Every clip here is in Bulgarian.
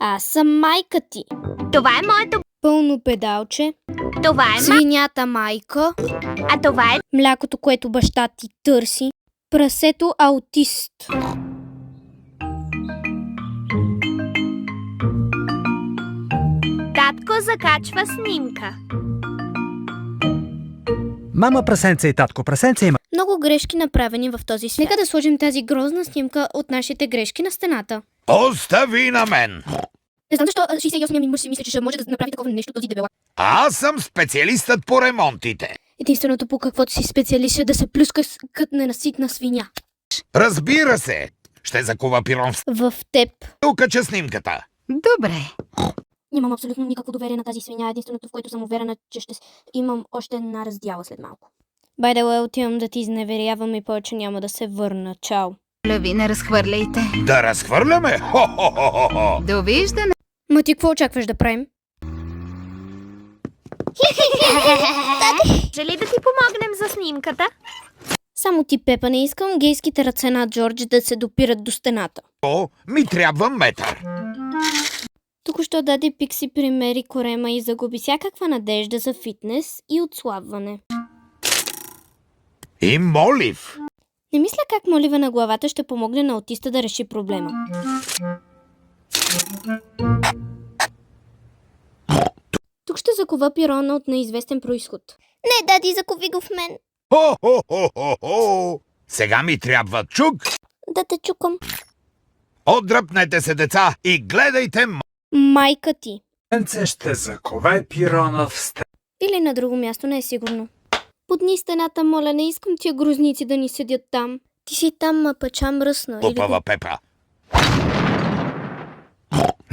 Аз съм майка ти. Това е моето... Пълно педалче. Това е Свинята майка. А това е... Млякото, което баща ти търси. Прасето аутист. Татко закачва снимка. Мама прасенце и татко прасенце има. Много грешки направени в този свят. Нека да сложим тази грозна снимка от нашите грешки на стената. Остави на мен! Не знам защо 68-я ми мъж си мисли, че ще може да направи такова нещо този дебела. Аз съм специалистът по ремонтите. Единственото по каквото си специалист е да се плюска като ненаситна свиня. Разбира се! Ще закува пирон В теб. окача снимката. Добре. Нямам абсолютно никакво доверие на тази свиня. Единственото, в което съм уверена, че ще имам още една раздяла след малко. By the way, отивам да ти изневерявам и повече няма да се върна. Чао. Леви, не разхвърляйте. Да разхвърляме? Хо-хо-хо-хо! Довиждане. Ма ти какво очакваш да правим? Може ли да ти помогнем за снимката? Само ти, Пепа, не искам гейските ръце на Джордж да се допират до стената. О, ми трябва метър. Току-що даде Пикси примери корема и загуби всякаква надежда за фитнес и отслабване. И молив. Не мисля как молива на главата ще помогне на аутиста да реши проблема. Тук ще закова пирона от неизвестен происход. Не, дади, закови го в мен. Хо-хо-хо-хо-хо! Сега ми трябва чук. Да те чукам. Отдръпнете се, деца, и гледайте Майка ти. Прасенце ще закове пирона в стената. Или на друго място, не е сигурно. Подни стената, моля, не искам тия грозници да ни седят там. Ти си там, ма пача мръсна. Глупава Пепа.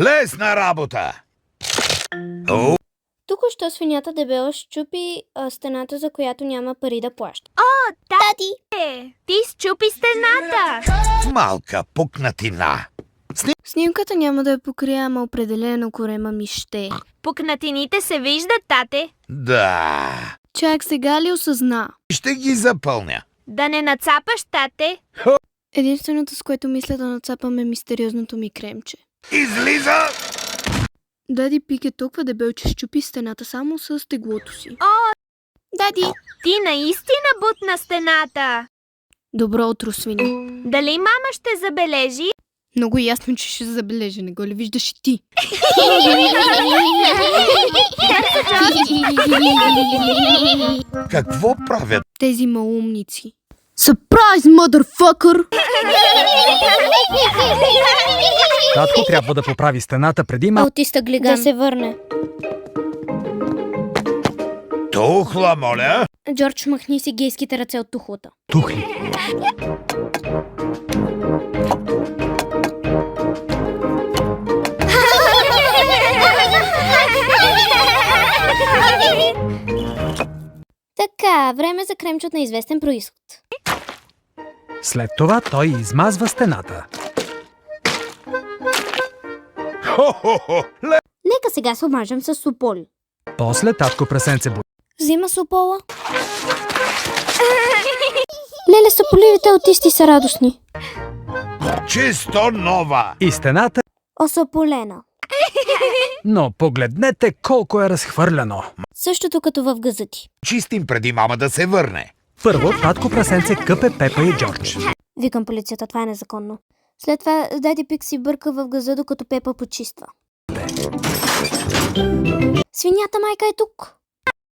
Лесна работа. О, Току-що свинята дебела щупи стената, за която няма пари да плаща. Тади! Ти счупи стената! малка пукнатина. Снимката няма да я покрия, ама определено корема ми ще. Пукнатините се виждат, тате. Да. Чак сега ли осъзна? Ще ги запълня. Да не нацапаш, тате. Единственото, с което мисля да нацапам е мистериозното ми кремче. Излиза! Дади Пик е толкова дебел, че щупи стената само с теглото си. Дади! Ти наистина бутна стената. Добро утро, свини. Дали мама ще забележи? Много ясно, че ще забележи, не го ли виждаш и ти? Какво правят? Тези малумници. Surprise, motherfucker! Татко трябва да поправи стената преди малко. Аутиста глиган. Да се върне. Тухла, моля. Джордж, махни си гейските ръце от тухлата. Тухли. Така, време за кремче от неизвестен происход. След това той измазва стената. Хо-хо-хо! Нека сега се омажем с супол. После татко прасенце Взима супола. Леле, саполивите аутисти са радостни. Чисто нова. и стената, Осаполена. но погледнете колко е разхвърляно. Същото като в газа ти. Чистим преди мама да се върне. Първо татко прасенце къпе Пепа и Джордж. Викам полицията, това е незаконно. След това дади Пик си бърка в газа, докато Пепа почиства. Свинята майка е тук.